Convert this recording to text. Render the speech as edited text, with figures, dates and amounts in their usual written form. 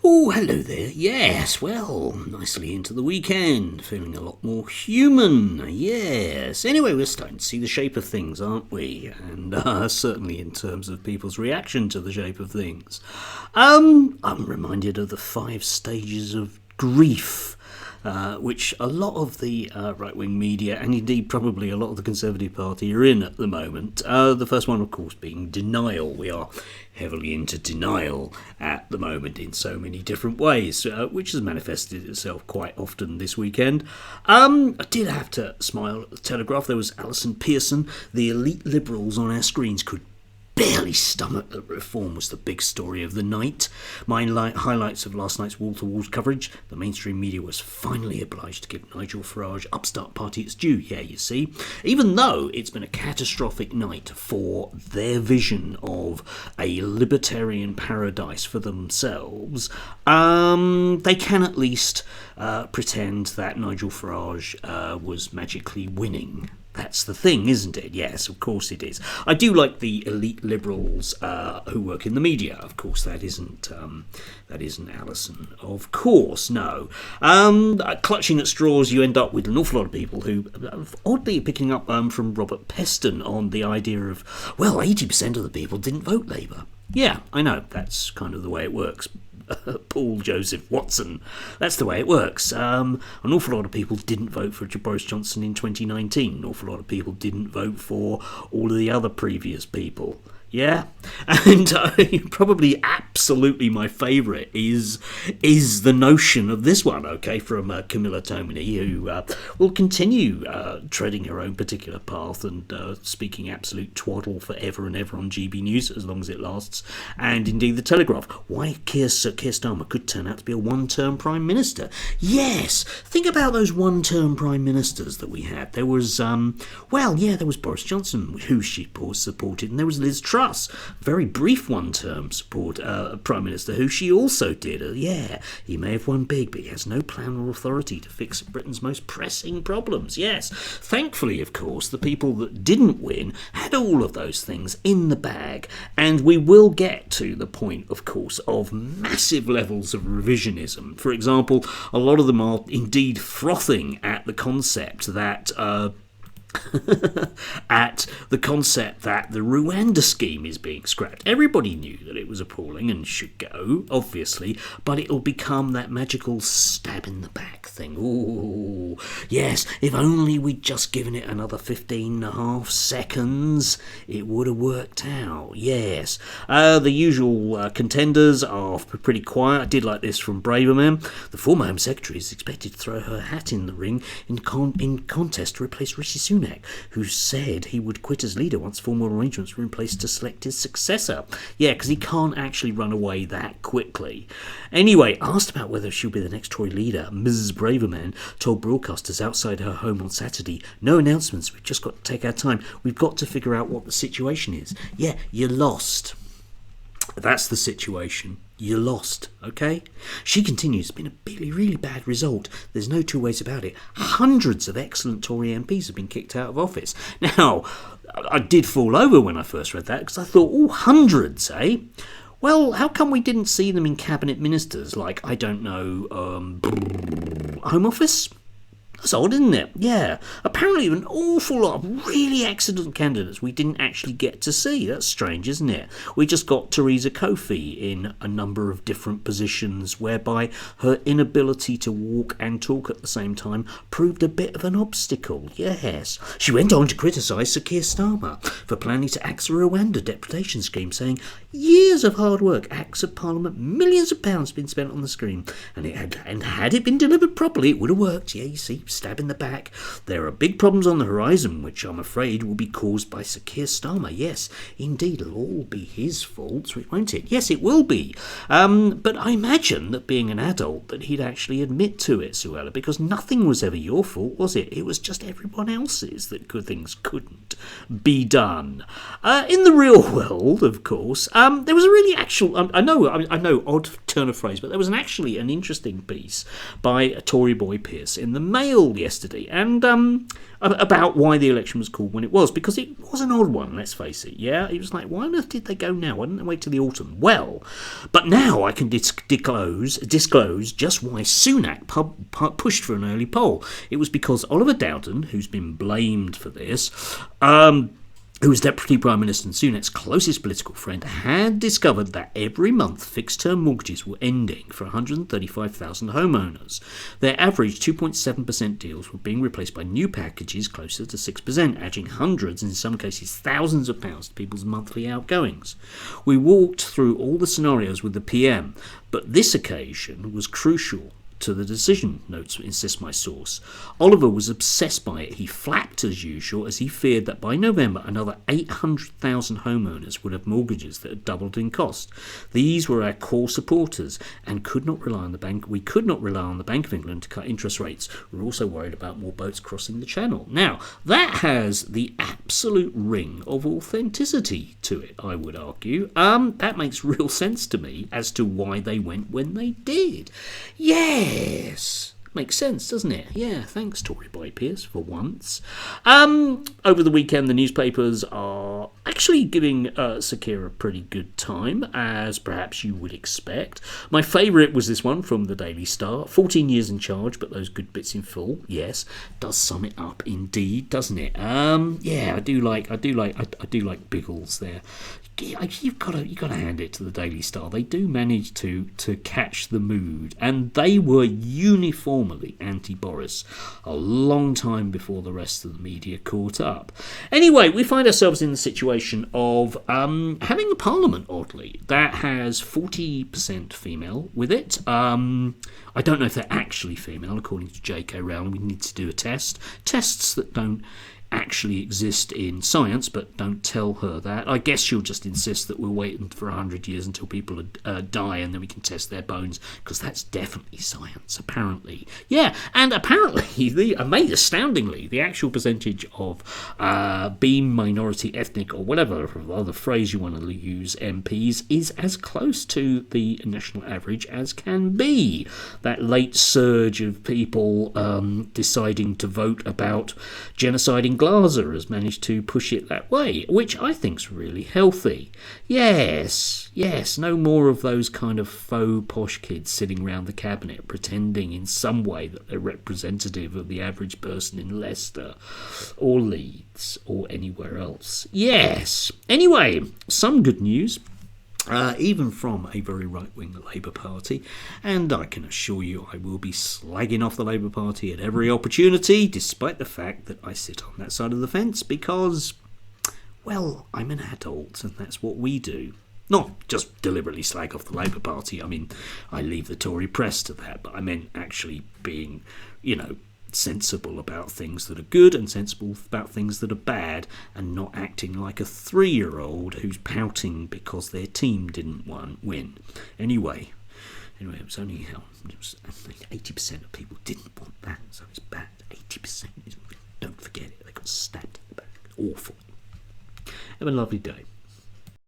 Oh, hello there. Yes, well, nicely into the weekend. Feeling a lot more human. Yes. Anyway, we're starting to see the shape of things, aren't we? And certainly in terms of people's reaction to the shape of things. I'm reminded of the 5 stages of grief. Which a lot of the right-wing media, and indeed probably a lot of the Conservative Party, are in at the moment. The first one, of course, being denial. We are heavily into denial at the moment in so many different ways, which has manifested itself quite often this weekend. I did have to smile at the Telegraph. There was Alison Pearson. The elite liberals on our screens could barely stomach that reform was the big story of the night. My highlights of last night's wall-to-wall coverage: the mainstream media was finally obliged to give Nigel Farage upstart party its due. Yeah, you see. Even though it's been a catastrophic night for their vision of a libertarian paradise for themselves, they can at least pretend that Nigel Farage was magically winning. That's the thing, isn't it? Yes, of course it is. I do like the elite liberals who work in the media. Of course, that isn't Alison. Of course, no. Clutching at straws, you end up with an awful lot of people who, oddly picking up from Robert Peston on the idea of, well, 80% of the people didn't vote Labour. Yeah, I know, that's kind of the way it works. Paul Joseph Watson. That's the way it works. An awful lot of people didn't vote for Boris Johnson in 2019. An awful lot of people didn't vote for all of the other previous people. Yeah, and probably absolutely my favourite is the notion of this one, okay, from Camilla Tominey, who will continue treading her own particular path and speaking absolute twaddle forever and ever on GB News as long as it lasts, and indeed the Telegraph. Why Keir Starmer could turn out to be a one-term Prime Minister. Yes, think about those one-term Prime Ministers that we had. There was, there was Boris Johnson, who she supported, and there was Liz Truss, very brief one-term support Prime Minister, who she also did. He may have won big, but he has no plan or authority to fix Britain's most pressing problems. Yes, thankfully, of course, the people that didn't win had all of those things in the bag, and we will get to the point, of course, of massive levels of revisionism. For example, a lot of them are indeed frothing at the concept that the Rwanda scheme is being scrapped. Everybody knew that it was appalling and should go, obviously, but it'll become that magical stab in the back thing. Ooh, yes, if only we'd just given it another 15.5 seconds, it would have worked out. Yes. The usual contenders are pretty quiet. I did like this from Braverman. The former Home Secretary is expected to throw her hat in the ring in contest to replace Rishi Sunak, who said he would quit as leader once formal arrangements were in place to select his successor. Yeah, because he can't actually run away that quickly. Anyway, asked about whether she'll be the next Tory leader, Mrs. Braverman told broadcasters outside her home on Saturday, "No announcements, we've just got to take our time. We've got to figure out what the situation is." Yeah, you lost. That's the situation. You lost, okay? She continues, it's been a really, really bad result. There's no two ways about it. Hundreds of excellent Tory MPs have been kicked out of office. Now, I did fall over when I first read that, because I thought, hundreds, eh? Well, how come we didn't see them in cabinet ministers, like, I don't know, Home Office? That's odd, isn't it? Yeah. Apparently an awful lot of really excellent candidates we didn't actually get to see. That's strange, isn't it? We just got Theresa Kofi in a number of different positions, whereby her inability to walk and talk at the same time proved a bit of an obstacle. Yes. She went on to criticise Sir Keir Starmer for planning to axe the Rwanda deportation scheme, saying, "Years of hard work, acts of parliament, millions of pounds been spent on the scheme, and had it been delivered properly, it would have worked." Yeah, you see, stab in the back. There are big problems on the horizon, which I'm afraid will be caused by Sir Keir Starmer. Yes, indeed, it'll all be his fault, won't it? Yes, it will be. But I imagine that being an adult, that he'd actually admit to it, Suella, because nothing was ever your fault, was it? It was just everyone else's that things couldn't be done. In the real world, of course, there was a really actual, I know, odd turn of phrase, but there was actually an interesting piece by Tory boy Pierce in the Mail Hill yesterday, and about why the election was called when it was, because it was an odd one, let's face it. Yeah, it was like, why on earth did they go now? Why didn't they wait till the autumn? Well, but now I can disclose just why Sunak pushed for an early poll. It was because Oliver Dowden, who's been blamed for this, who was Deputy Prime Minister and Sunak's closest political friend, had discovered that every month fixed-term mortgages were ending for 135,000 homeowners. Their average 2.7% deals were being replaced by new packages closer to 6%, adding hundreds, in some cases thousands of pounds to people's monthly outgoings. We walked through all the scenarios with the PM, but this occasion was crucial to the decision, notes insists my source. Oliver was obsessed by it. He flapped as usual, as he feared that by November another 800,000 homeowners would have mortgages that had doubled in cost. These were our core supporters, and could not rely on the bank. We could not rely on the Bank of England to cut interest rates. We're also worried about more boats crossing the channel. Now, that has the absolute ring of authenticity to it, I would argue. That makes real sense to me as to why they went when they did. Yes, makes sense, doesn't it? Yeah, thanks, Tory boy Pierce, for once. Over the weekend, the newspapers are actually giving Sakir a pretty good time, as perhaps you would expect. My favourite was this one from the Daily Star. 14 years in charge, but those good bits in full. Yes, does sum it up indeed, doesn't it? Yeah, I do like Biggles there. You've got to hand it to the Daily Star. They do manage to catch the mood, and they were uniformly anti-Boris a long time before the rest of the media caught up. Anyway, we find ourselves in the situation of having a parliament, oddly, that has 40% female with it. I don't know if they're actually female, according to J.K. Rowling. We need to do a test. Tests that don't actually exist in science, but don't tell her that. I guess she'll just insist that we're waiting for 100 years until people die, and then we can test their bones, because that's definitely science, apparently. Yeah, and apparently, astoundingly, the actual percentage of being minority, ethnic, or whatever other phrase you want to use, MPs, is as close to the national average as can be. That late surge of people deciding to vote about genocide in Glaser has managed to push it that way, which I think's really healthy. Yes, no more of those kind of faux posh kids sitting around the cabinet pretending in some way that they're representative of the average person in Leicester or Leeds or anywhere else. Yes. Anyway, some good news. Even from a very right-wing Labour Party, and I can assure you I will be slagging off the Labour Party at every opportunity, despite the fact that I sit on that side of the fence, because, well, I'm an adult, and that's what we do. Not just deliberately slag off the Labour Party. I mean, I leave the Tory press to that, but I meant actually being, sensible about things that are good and sensible about things that are bad, and not acting like a 3-year-old who's pouting because their team didn't win. Anyway, it was only 80% of people didn't want that, so it's bad. 80%. Don't forget it. They got stabbed in the back. Awful. Have a lovely day.